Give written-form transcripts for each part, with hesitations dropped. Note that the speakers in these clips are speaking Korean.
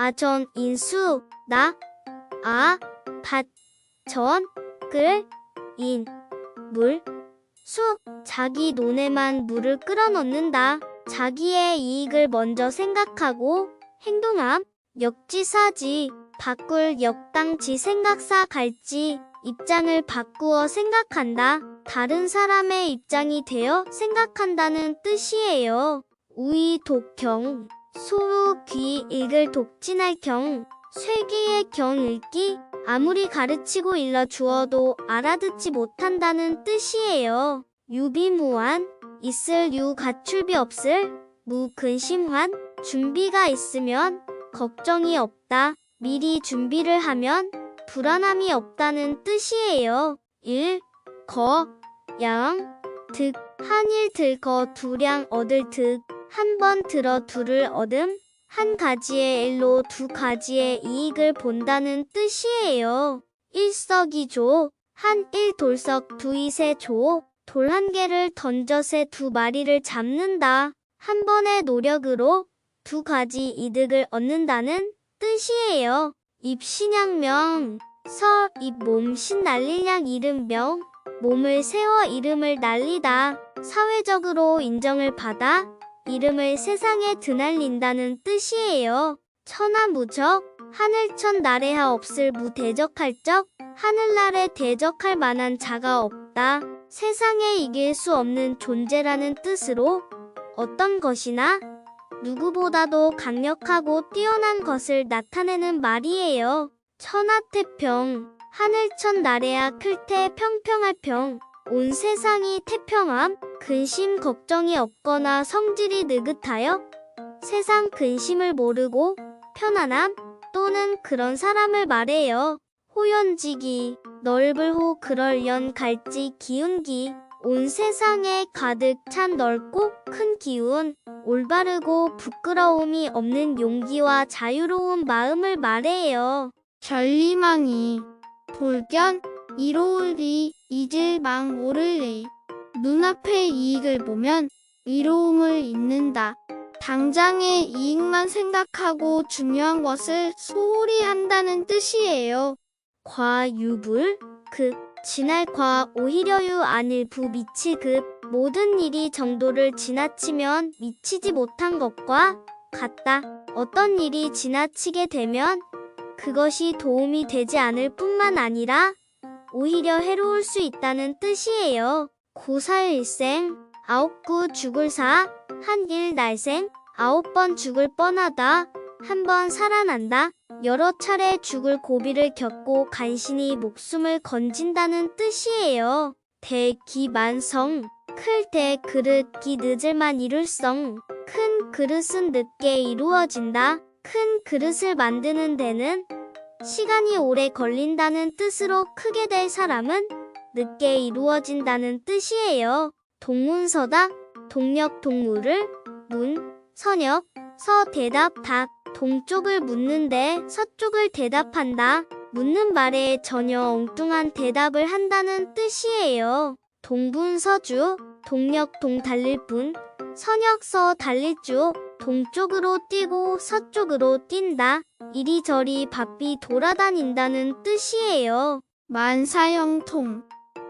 아전, 인수, 나, 아, 밭, 전, 끌, 인, 물, 수. 자기 논에만 물을 끌어넣는다. 자기의 이익을 먼저 생각하고 행동함. 역지사지. 바꿀 역당지 생각사 갈지. 입장을 바꾸어 생각한다. 다른 사람의 입장이 되어 생각한다는 뜻이에요. 우이 독경. 소우 귀 읽을 독진할 경. 쇠귀의 경 읽기. 아무리 가르치고 일러 주어도 알아듣지 못한다는 뜻이에요. 유비무환. 있을 유 가출비 없을. 무 근심환. 준비가 있으면 걱정이 없다. 미리 준비를 하면 불안함이 없다는 뜻이에요. 일, 거, 양, 득. 한일 들거 두량 얻을 득. 한 번 들어 두를 얻음. 한 가지의 일로 두 가지의 이익을 본다는 뜻이에요. 일석이조. 한 일 돌석 두이세 조. 돌 한 개를 던져 새 두 마리를 잡는다. 한 번의 노력으로 두 가지 이득을 얻는다는 뜻이에요. 입신양명. 서, 입, 몸, 신 날릴 양 이름 명. 몸을 세워 이름을 날리다. 사회적으로 인정을 받아 이름을 세상에 드날린다는 뜻이에요. 천하무적. 하늘천 나래하 없을 무 대적할 적. 하늘나라에 대적할 만한 자가 없다. 세상에 이길 수 없는 존재라는 뜻으로 어떤 것이나 누구보다도 강력하고 뛰어난 것을 나타내는 말이에요. 천하태평. 하늘천 나래야 클테 평평할 평. 온 세상이 태평함. 근심 걱정이 없거나 성질이 느긋하여 세상 근심을 모르고 편안함 또는 그런 사람을 말해요. 호연지기. 넓을 호 그럴연 갈지 기운기. 온 세상에 가득 찬 넓고 큰 기운. 올바르고 부끄러움이 없는 용기와 자유로운 마음을 말해요. 전리망이. 돌견. 이로울리. 잊을망 오를리. 눈앞의 이익을 보면 이로움을 잊는다. 당장의 이익만 생각하고 중요한 것을 소홀히 한다는 뜻이에요. 과유불. 극. 지날 과 오히려유 아닐 부 미칠 급. 모든 일이 정도를 지나치면 미치지 못한 것과 같다. 어떤 일이 지나치게 되면 그것이 도움이 되지 않을 뿐만 아니라 오히려 해로울 수 있다는 뜻이에요. 고사일생. 아홉구 죽을 사. 한일 날생. 9번 죽을 뻔하다. 한 번 살아난다. 여러 차례 죽을 고비를 겪고 간신히 목숨을 건진다는 뜻이에요. 대기만성. 클 대 그릇 기 늦을만 이룰성. 큰 그릇은 늦게 이루어진다. 큰 그릇을 만드는 데는 시간이 오래 걸린다는 뜻으로 크게 될 사람은 늦게 이루어진다는 뜻이에요. 동문서답. 동력 동물을. 문. 선역. 서 대답 답. 동쪽을 묻는데 서쪽을 대답한다. 묻는 말에 전혀 엉뚱한 대답을 한다는 뜻이에요. 동분서주. 동력 동 달릴 뿐. 선역 서 달릴 주. 동쪽으로 뛰고 서쪽으로 뛴다. 이리저리 바삐 돌아다닌다는 뜻이에요. 만사형통.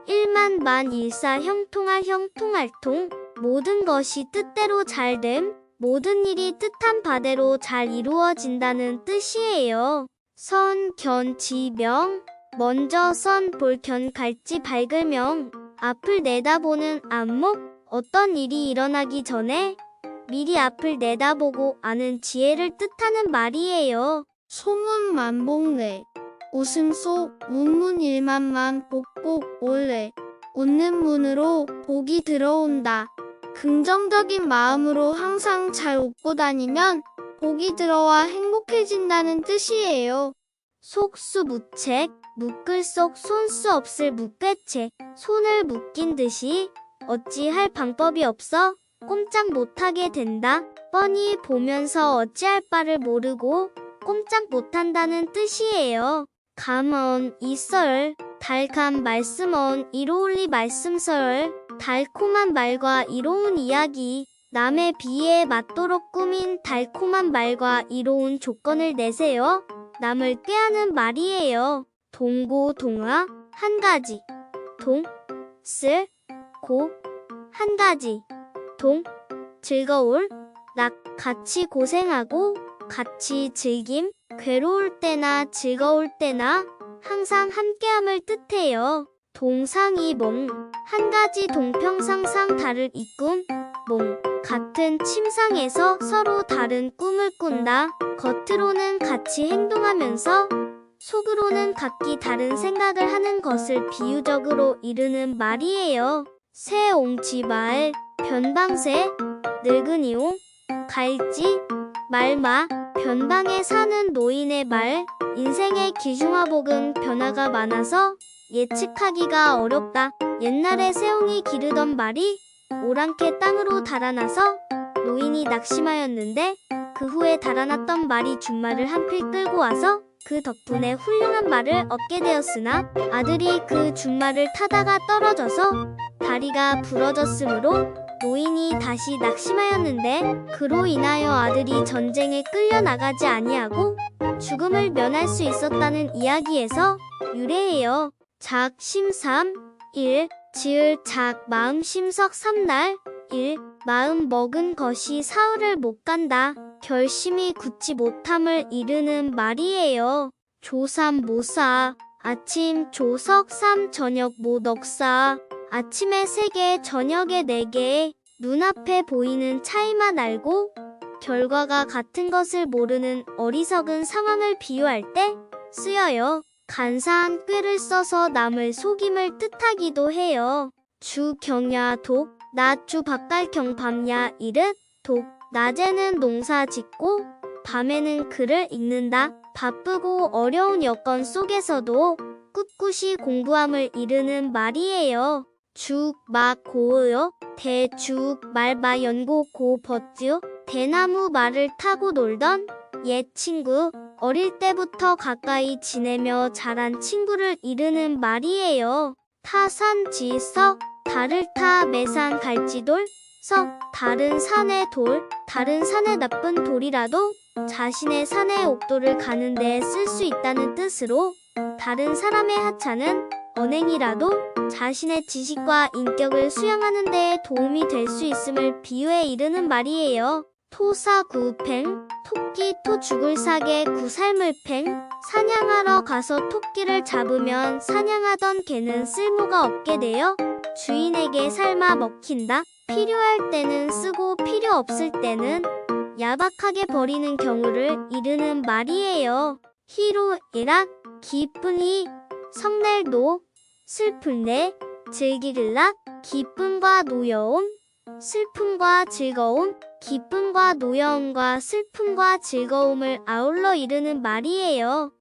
일만 일사형통할 형통할통. 모든 것이 뜻대로 잘됨. 모든 일이 뜻한 바대로 잘 이루어진다는 뜻이에요. 선, 견, 지, 명. 먼저 선, 볼, 견, 갈지, 밝을 명. 앞을 내다보는 안목. 어떤 일이 일어나기 전에 미리 앞을 내다보고 아는 지혜를 뜻하는 말이에요. 소문만복래. 웃음소. 문문일만만 복복 올래. 웃는 문으로 복이 들어온다. 긍정적인 마음으로 항상 잘 웃고 다니면 복이 들어와 행복해진다는 뜻이에요. 속수무책. 묶을 속 손수 없을 묶개책. 손을 묶인 듯이 어찌할 방법이 없어 꼼짝 못하게 된다. 뻔히 보면서 어찌할 바를 모르고 꼼짝 못한다는 뜻이에요. 감언. 이썰. 달감 말씀언. 이로울리 말씀설. 달콤한 말과 이로운 이야기. 남의 비에 맞도록 꾸민 달콤한 말과 이로운 조건을 내세요. 남을 꾀하는 말이에요. 동고 동화 한 가지. 동, 쓸, 고, 한 가지. 동, 즐거울, 락, 같이 고생하고, 같이 즐김, 괴로울 때나 즐거울 때나 항상 함께함을 뜻해요. 동상이 몽, 한 가지 동평상상 다를 이꿈, 몽, 같은 침상에서 서로 다른 꿈을 꾼다. 겉으로는 같이 행동하면서 속으로는 각기 다른 생각을 하는 것을 비유적으로 이르는 말이에요. 새옹지말, 변방새, 늙은이옹, 갈지, 말마, 변방에 사는 노인의 말, 인생의 기중화복은 변화가 많아서 예측하기가 어렵다. 옛날에 새옹이 기르던 말이 오랑캐 땅으로 달아나서 노인이 낙심하였는데 그 후에 달아났던 말이 준말을 한 필 끌고 와서 그 덕분에 훌륭한 말을 얻게 되었으나 아들이 그 준말을 타다가 떨어져서 다리가 부러졌으므로 노인이 다시 낙심하였는데 그로 인하여 아들이 전쟁에 끌려나가지 아니하고 죽음을 면할 수 있었다는 이야기에서 유래해요. 작 심삼 1. 지을 작 마음 심석 3날 1. 마음 먹은 것이 사흘을 못 간다. 결심이 굳지 못함을 이르는 말이에요. 조삼 모사 아침 조석 3 저녁 모덕사 아침에 3개 저녁에 4개 눈앞에 보이는 차이만 알고 결과가 같은 것을 모르는 어리석은 상황을 비유할 때 쓰여요. 간사한 꾀를 써서 남을 속임을 뜻하기도 해요. 주경야 독 낮주 바깔경 밤야 이릇 독 낮에는 농사 짓고 밤에는 글을 읽는다. 바쁘고 어려운 여건 속에서도 꿋꿋이 공부함을 이르는 말이에요. 죽, 막, 고요, 대죽, 말마, 연고, 고, 버쯔, 대나무 말을 타고 놀던 옛 친구, 어릴 때부터 가까이 지내며 자란 친구를 이르는 말이에요. 타산, 지석, 달을 타, 매산, 갈지돌, 석, 다른 산의 돌, 다른 산의 나쁜 돌이라도 자신의 산의 옥돌을 가는 데 쓸 수 있다는 뜻으로 다른 사람의 하찮은 언행이라도 자신의 지식과 인격을 수양하는 데에 도움이 될 수 있음을 비유해 이르는 말이에요. 토사구팽, 토끼 토 죽을 사계 구살물팽, 사냥하러 가서 토끼를 잡으면 사냥하던 개는 쓸모가 없게 되어 주인에게 삶아 먹힌다. 필요할 때는 쓰고 필요 없을 때는 야박하게 버리는 경우를 이르는 말이에요. 희로애락, 기쁜이, 성날도, 슬플내, 즐기를락, 기쁨과 노여움, 슬픔과 즐거움, 기쁨과 노여움과 슬픔과 즐거움을 아울러 이르는 말이에요.